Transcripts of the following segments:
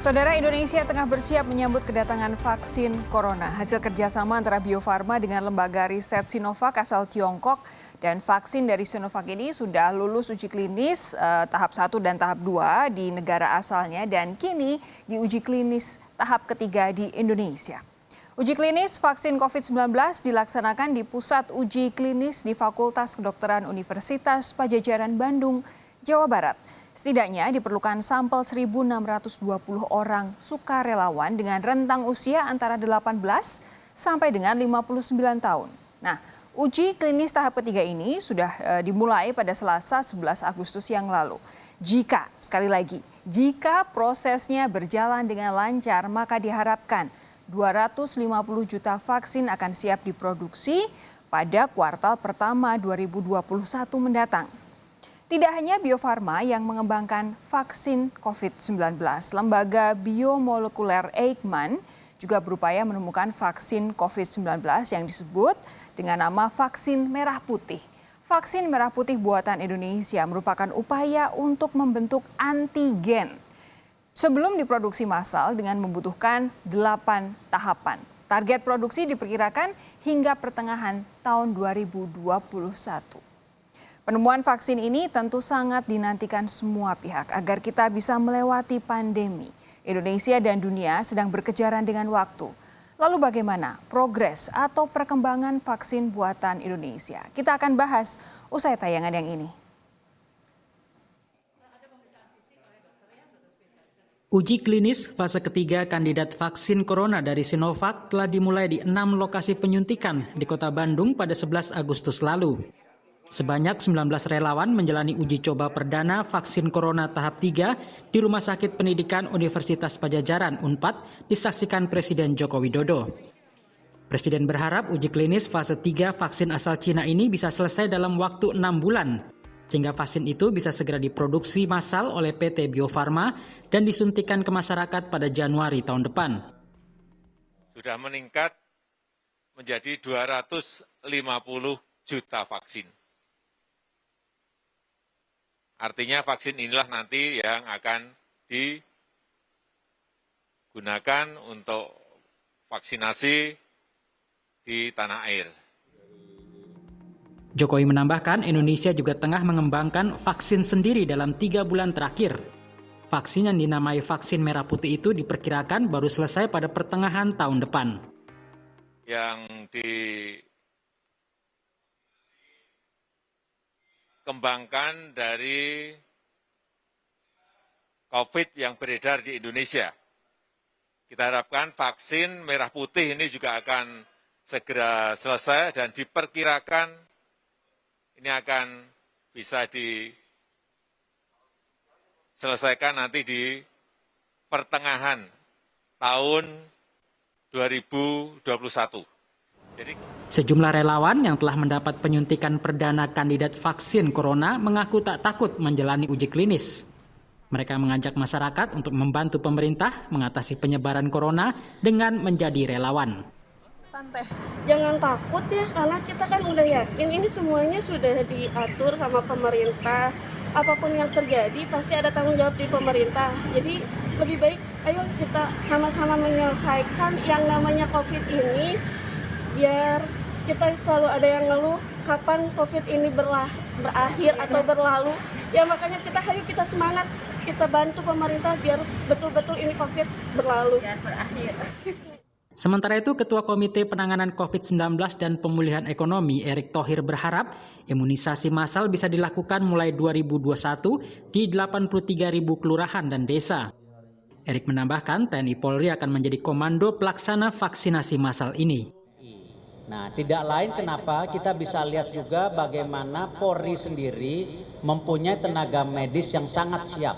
Saudara, Indonesia tengah bersiap menyambut kedatangan vaksin corona. Hasil kerjasama antara Bio Farma dengan lembaga riset Sinovac asal Tiongkok, dan vaksin dari Sinovac ini sudah lulus uji klinis tahap 1 dan tahap 2 di negara asalnya dan kini diuji klinis tahap ketiga di Indonesia. Uji klinis vaksin COVID-19 dilaksanakan di Pusat Uji Klinis di Fakultas Kedokteran Universitas Padjadjaran Bandung, Jawa Barat. Setidaknya diperlukan sampel 1.620 orang sukarelawan dengan rentang usia antara 18 sampai dengan 59 tahun. Nah, uji klinis tahap ketiga ini sudah dimulai pada Selasa 11 Agustus yang lalu. Sekali lagi, jika prosesnya berjalan dengan lancar, maka diharapkan 250 juta vaksin akan siap diproduksi pada kuartal pertama 2021 mendatang. Tidak hanya Bio Farma yang mengembangkan vaksin COVID-19, lembaga biomolekuler Eijkman juga berupaya menemukan vaksin COVID-19 yang disebut dengan nama vaksin merah putih. Vaksin merah putih buatan Indonesia merupakan upaya untuk membentuk antigen sebelum diproduksi massal dengan membutuhkan 8 tahapan. Target produksi diperkirakan hingga pertengahan tahun 2021. Penemuan vaksin ini tentu sangat dinantikan semua pihak agar kita bisa melewati pandemi. Indonesia dan dunia sedang berkejaran dengan waktu. Lalu bagaimana progres atau perkembangan vaksin buatan Indonesia? Kita akan bahas usai tayangan yang ini. Uji klinis fase ketiga kandidat vaksin corona dari Sinovac telah dimulai di 6 lokasi penyuntikan di Kota Bandung pada 11 Agustus lalu. Sebanyak 19 relawan menjalani uji coba perdana vaksin corona tahap 3 di Rumah Sakit Pendidikan Universitas Padjadjaran (UNPAD) disaksikan Presiden Joko Widodo. Presiden berharap uji klinis fase 3 vaksin asal Cina ini bisa selesai dalam waktu 6 bulan, sehingga vaksin itu bisa segera diproduksi massal oleh PT Bio Farma dan disuntikan ke masyarakat pada Januari tahun depan. Sudah meningkat menjadi 250 juta vaksin. Artinya vaksin inilah nanti yang akan digunakan untuk vaksinasi di tanah air. Jokowi menambahkan Indonesia juga tengah mengembangkan vaksin sendiri dalam 3 bulan terakhir. Vaksin yang dinamai vaksin merah putih itu diperkirakan baru selesai pada pertengahan tahun depan. Yang dikembangkan dari COVID yang beredar di Indonesia. Kita harapkan vaksin merah putih ini juga akan segera selesai dan diperkirakan ini akan bisa diselesaikan nanti di pertengahan tahun 2021. Sejumlah relawan yang telah mendapat penyuntikan perdana kandidat vaksin corona mengaku tak takut menjalani uji klinis. Mereka mengajak masyarakat untuk membantu pemerintah mengatasi penyebaran corona dengan menjadi relawan. Santai, jangan takut ya, karena kita kan udah yakin ini semuanya sudah diatur sama pemerintah. Apapun yang terjadi pasti ada tanggung jawab di pemerintah. Jadi lebih baik ayo kita sama-sama menyelesaikan yang namanya COVID ini, biar kita selalu ada yang ngeluh kapan COVID ini berakhir atau berlalu. Ya makanya kita semangat, kita bantu pemerintah biar betul-betul ini COVID berlalu. Biar berakhir. Sementara itu, Ketua Komite Penanganan COVID-19 dan Pemulihan Ekonomi Erick Thohir berharap imunisasi massal bisa dilakukan mulai 2021 di 83.000 kelurahan dan desa. Erick menambahkan TNI Polri akan menjadi komando pelaksana vaksinasi massal ini. Nah, tidak lain kenapa kita bisa lihat juga bagaimana Polri sendiri mempunyai tenaga medis yang sangat siap.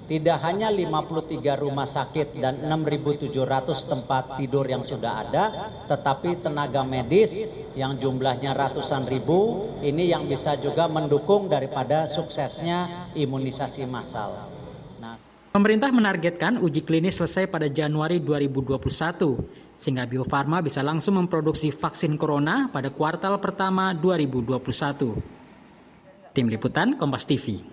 Tidak hanya 53 rumah sakit dan 6.700 tempat tidur yang sudah ada, tetapi tenaga medis yang jumlahnya ratusan ribu, ini yang bisa juga mendukung daripada suksesnya imunisasi massal. Pemerintah menargetkan uji klinis selesai pada Januari 2021, sehingga Bio Farma bisa langsung memproduksi vaksin corona pada kuartal pertama 2021. Tim Liputan Kompas TV.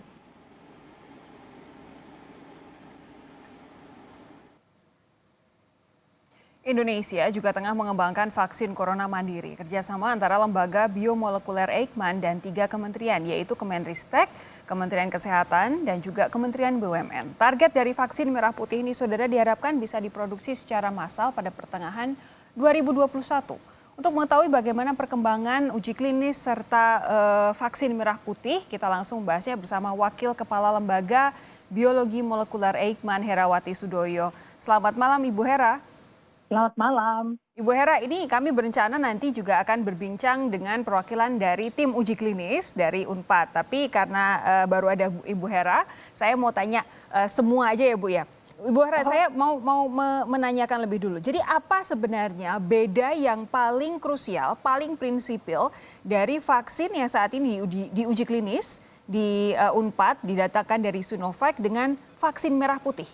Indonesia juga tengah mengembangkan vaksin corona mandiri kerjasama antara lembaga biomolekuler Eijkman dan 3 kementerian yaitu Kemenristek, Kementerian Kesehatan, dan juga Kementerian BUMN. Target dari vaksin merah putih ini saudara diharapkan bisa diproduksi secara massal pada pertengahan 2021. Untuk mengetahui bagaimana perkembangan uji klinis serta vaksin merah putih, kita langsung bahasnya bersama Wakil Kepala Lembaga Biologi Molekuler Eijkman Herawati Sudoyo. Selamat malam Ibu Hera. Selamat malam. Ibu Hera, ini kami berencana nanti juga akan berbincang dengan perwakilan dari tim uji klinis dari Unpad. Tapi karena baru ada Ibu Hera, saya mau tanya semua aja ya Bu ya. Ibu Hera, saya mau menanyakan lebih dulu. Jadi apa sebenarnya beda yang paling krusial, paling prinsipil dari vaksin yang saat ini diuji klinis di Unpad, didatakan dari Sinovac dengan vaksin merah putih?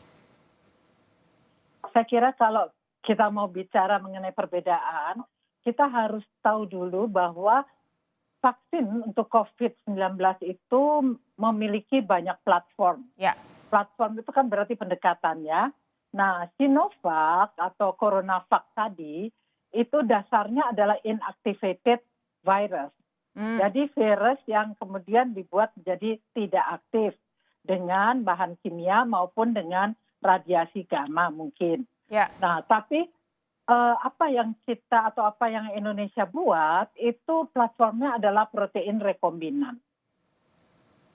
Saya kira kalau kita mau bicara mengenai perbedaan, kita harus tahu dulu bahwa vaksin untuk COVID-19 itu memiliki banyak platform. Ya. Platform itu kan berarti pendekatannya. Nah, Sinovac atau CoronaVac tadi itu dasarnya adalah inactivated virus. Jadi virus yang kemudian dibuat menjadi tidak aktif dengan bahan kimia maupun dengan radiasi gamma mungkin. Ya. Nah, tapi apa yang kita atau apa yang Indonesia buat itu platformnya adalah protein rekombinan.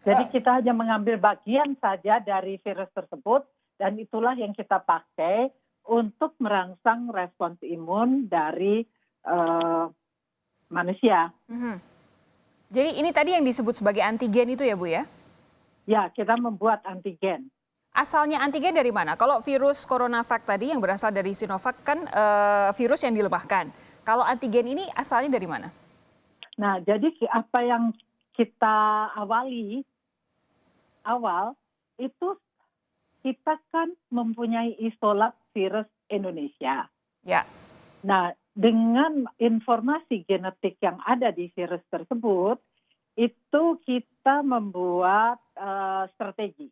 Jadi kita hanya mengambil bagian saja dari virus tersebut dan itulah yang kita pakai untuk merangsang respons imun dari manusia. Jadi ini tadi yang disebut sebagai antigen itu ya Bu ya? Ya, kita membuat antigen. Asalnya antigen dari mana? Kalau virus CoronaVac tadi yang berasal dari Sinovac kan virus yang dilemahkan. Kalau antigen ini asalnya dari mana? Nah, jadi apa yang kita awal itu kita kan mempunyai isolat virus Indonesia. Ya. Nah, dengan informasi genetik yang ada di virus tersebut, itu kita membuat strategi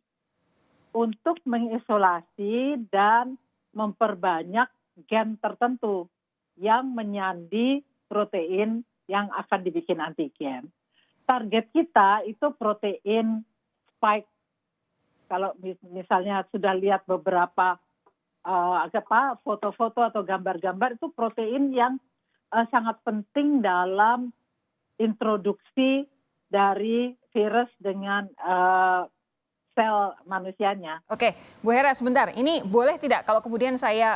untuk mengisolasi dan memperbanyak gen tertentu yang menyandi protein yang akan dibikin antigen. Target kita itu protein spike. Kalau misalnya sudah lihat beberapa foto-foto atau gambar-gambar, itu protein yang sangat penting dalam introduksi dari virus dengan sel manusianya. Oke, Bu Hera sebentar. Ini boleh tidak kalau kemudian saya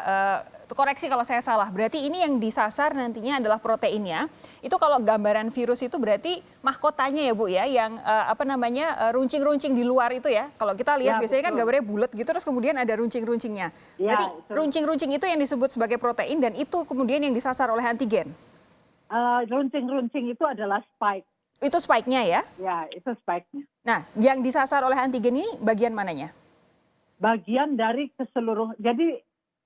koreksi kalau saya salah. Berarti ini yang disasar nantinya adalah proteinnya. Itu kalau gambaran virus itu berarti mahkotanya ya Bu ya, yang runcing-runcing di luar itu ya. Kalau kita lihat Ya, biasanya kan betul. gambarnya bulat gitu, terus kemudian ada runcing-runcingnya. Ya, Berarti itu. runcing-runcing itu yang disebut sebagai protein dan itu kemudian yang disasar oleh antigen. Runcing-runcing itu adalah spike. Itu spike-nya ya. Ya, itu spike-nya. Nah, yang disasar oleh antigen ini bagian mananya? Bagian dari jadi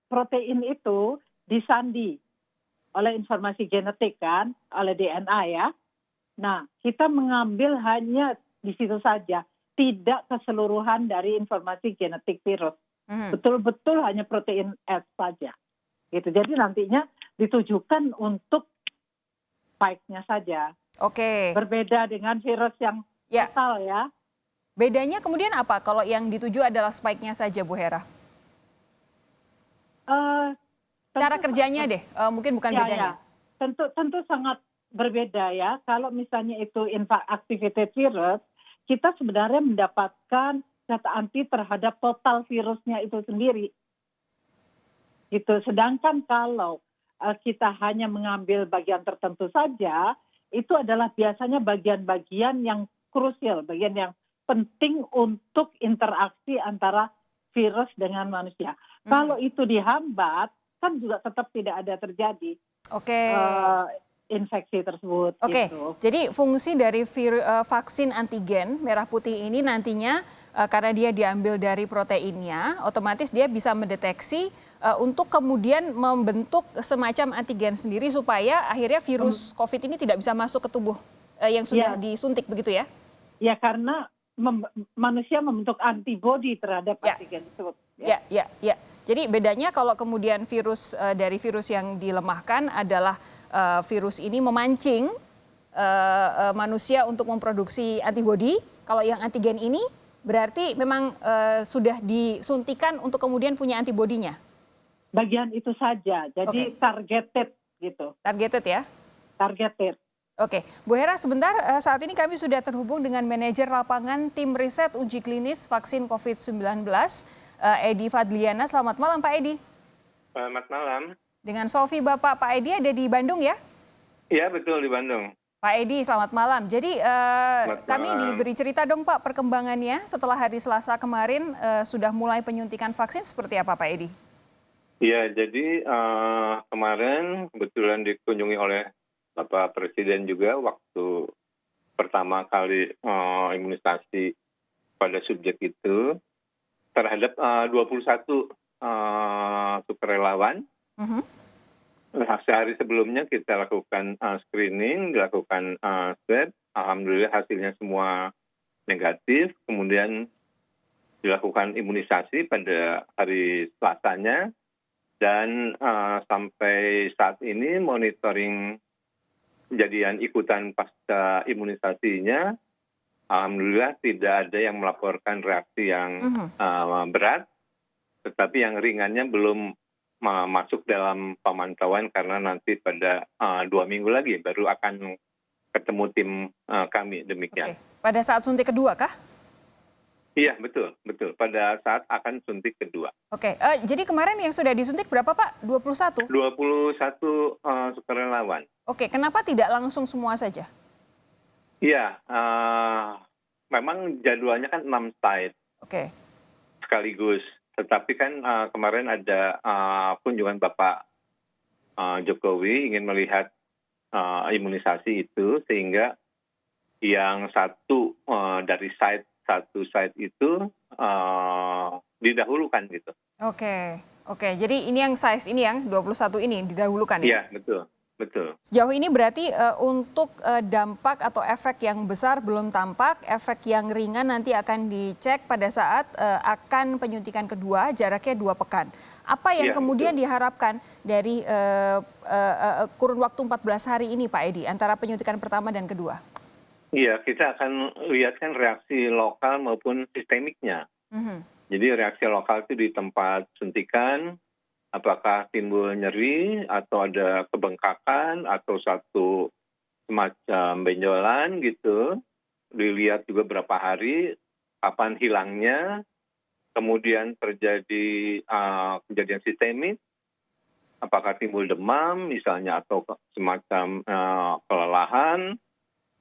protein itu disandi oleh informasi genetik kan, oleh DNA ya. Nah, kita mengambil hanya di situ saja, tidak keseluruhan dari informasi genetik virus. Betul-betul hanya protein S saja. Gitu. Jadi nantinya ditujukan untuk spike-nya saja. Oke. Berbeda dengan virus yang Ya. total ya. Bedanya kemudian apa kalau yang dituju adalah spike-nya saja Bu Hera? Cara kerjanya deh, mungkin bukan bedanya. Ya. Tentu sangat berbeda ya. Kalau misalnya itu activated virus, kita sebenarnya mendapatkan zat anti terhadap total virusnya itu sendiri. Gitu. Sedangkan kalau kita hanya mengambil bagian tertentu saja, itu adalah biasanya bagian-bagian yang krusial, bagian yang penting untuk interaksi antara virus dengan manusia. Kalau itu dihambat, kan juga tetap tidak ada terjadi infeksi tersebut. Oke, gitu. jadi fungsi dari vaksin antigen merah putih ini nantinya karena dia diambil dari proteinnya, otomatis dia bisa mendeteksi untuk kemudian membentuk semacam antigen sendiri supaya akhirnya virus COVID ini tidak bisa masuk ke tubuh yang sudah disuntik begitu ya? Ya, karena manusia membentuk antibodi terhadap antigen tersebut. Ya. Jadi bedanya kalau kemudian virus dari virus yang dilemahkan adalah virus ini memancing manusia untuk memproduksi antibodi. Kalau yang antigen ini berarti memang sudah disuntikan untuk kemudian punya antibodinya. Bagian itu saja, jadi targeted gitu. Targeted ya? Targeted. Oke, Bu Hera sebentar, saat ini kami sudah terhubung dengan manajer lapangan tim riset uji klinis vaksin COVID-19, Edi Fadliana. Selamat malam Pak Edi. Selamat malam. Dengan Sofi, Bapak Pak Edi ada di Bandung ya? Iya betul di Bandung. Pak Edi, selamat malam. Jadi kami malam. diberi cerita dong Pak perkembangannya setelah hari Selasa kemarin sudah mulai penyuntikan vaksin seperti apa Pak Edi? Iya, jadi kemarin kebetulan dikunjungi oleh Bapak Presiden juga waktu pertama kali imunisasi pada subjek itu terhadap 21 sukarelawan. Sehari sebelumnya kita lakukan screening, dilakukan swab. Alhamdulillah hasilnya semua negatif. Kemudian dilakukan imunisasi pada hari Selasanya. Dan sampai saat ini monitoring kejadian ikutan pasca imunisasinya, alhamdulillah tidak ada yang melaporkan reaksi yang berat, tetapi yang ringannya belum masuk dalam pemantauan karena nanti pada 2 minggu lagi baru akan ketemu tim kami demikian. Pada saat suntik kedua kah? Iya betul. Pada saat akan suntik kedua. Jadi kemarin yang sudah disuntik berapa Pak? 21? 21 sukarelawan. Kenapa tidak langsung semua saja? Iya, memang jadwalnya kan 6 site sekaligus. Tetapi kan kemarin ada kunjungan Bapak Jokowi ingin melihat imunisasi itu sehingga yang satu dari satu site itu didahulukan gitu. Jadi ini yang size ini yang 21 ini didahulukan ya? Iya, betul. Sejauh ini berarti untuk dampak atau efek yang besar belum tampak, efek yang ringan nanti akan dicek pada saat akan penyuntikan kedua, jaraknya 2 pekan. Apa yang kemudian diharapkan dari kurun waktu 14 hari ini Pak Edi, antara penyuntikan pertama dan kedua? Iya, kita akan lihat kan reaksi lokal maupun sistemiknya. Jadi reaksi lokal itu di tempat suntikan, apakah timbul nyeri atau ada kebengkakan atau satu semacam benjolan gitu. Dilihat juga berapa hari, kapan hilangnya, kemudian terjadi kejadian sistemik, apakah timbul demam misalnya atau semacam kelelahan,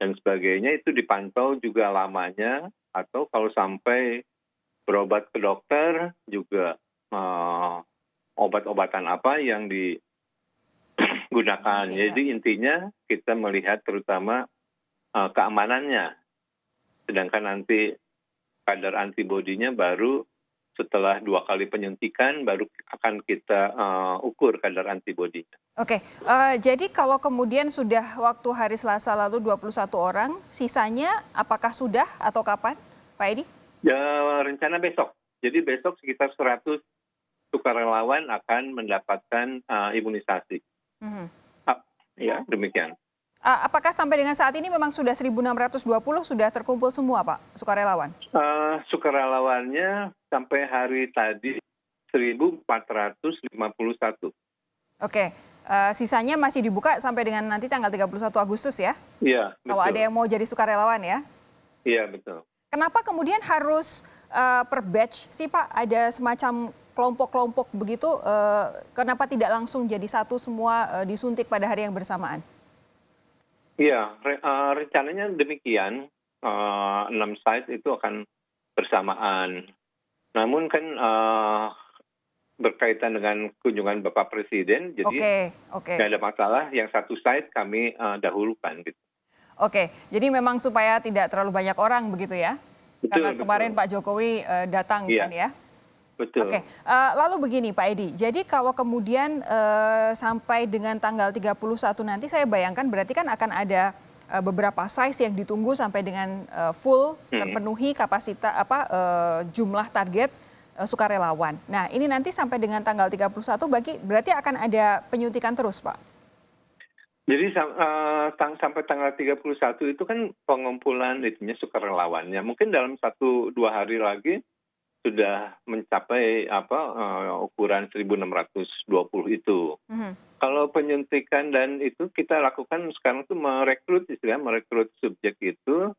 dan sebagainya itu dipantau juga lamanya atau kalau sampai berobat ke dokter juga obat-obatan apa yang digunakan. Jadi intinya kita melihat terutama keamanannya. Sedangkan nanti kadar antibodinya baru setelah 2 kali penyuntikan baru akan kita ukur kadar antibodinya. Jadi kalau kemudian sudah waktu hari Selasa lalu 21 orang, sisanya apakah sudah atau kapan, Pak Edi? Ya, rencana besok. Jadi besok sekitar 100 sukarelawan akan mendapatkan imunisasi. Ya, demikian. Apakah sampai dengan saat ini memang sudah 1.620 sudah terkumpul semua Pak, sukarelawan? Sukarelawannya sampai hari tadi 1.451. Sisanya masih dibuka sampai dengan nanti tanggal 31 Agustus ya? Iya, betul. Kalau ada yang mau jadi sukarelawan ya? Iya, betul. Kenapa kemudian harus per batch sih Pak? Ada semacam kelompok-kelompok begitu, kenapa tidak langsung jadi satu semua disuntik pada hari yang bersamaan? Iya, rencananya demikian, 6 site itu akan bersamaan. Namun kan berkaitan dengan kunjungan Bapak Presiden, jadi nggak ada masalah, yang satu site kami dahulukan. Gitu. Jadi memang supaya tidak terlalu banyak orang begitu ya? Karena kemarin Pak Jokowi datang kan ya? Betul. Lalu begini Pak Edi, jadi kalau kemudian sampai dengan tanggal 31 nanti saya bayangkan berarti kan akan ada beberapa size yang ditunggu sampai dengan full terpenuhi kapasitas jumlah target sukarelawan. Nah, ini nanti sampai dengan tanggal 31 berarti akan ada penyuntikan terus, Pak? Jadi sampai tanggal 31 itu kan pengumpulan itunya sukarelawannya. Mungkin dalam 1-2 hari lagi sudah mencapai ukuran 1.620 itu. Kalau penyuntikan dan itu kita lakukan sekarang itu merekrut subjek itu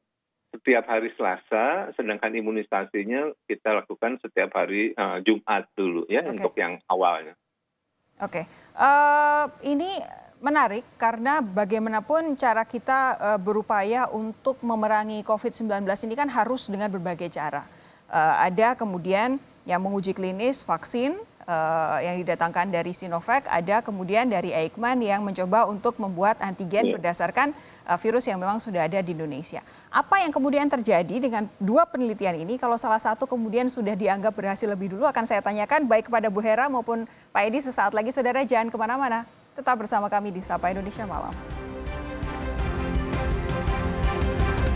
setiap hari Selasa, sedangkan imunisasinya kita lakukan setiap hari Jumat dulu ya untuk yang awalnya. Oke, ini menarik karena bagaimanapun cara kita berupaya untuk memerangi COVID-19 ini kan harus dengan berbagai cara. Ada kemudian yang menguji klinis vaksin yang didatangkan dari Sinovac, ada kemudian dari Eijkman yang mencoba untuk membuat antigen berdasarkan virus yang memang sudah ada di Indonesia. Apa yang kemudian terjadi dengan dua penelitian ini kalau salah satu kemudian sudah dianggap berhasil lebih dulu, akan saya tanyakan baik kepada Bu Hera maupun Pak Edi sesaat lagi. Saudara jangan kemana-mana, tetap bersama kami di Sapa Indonesia Malam.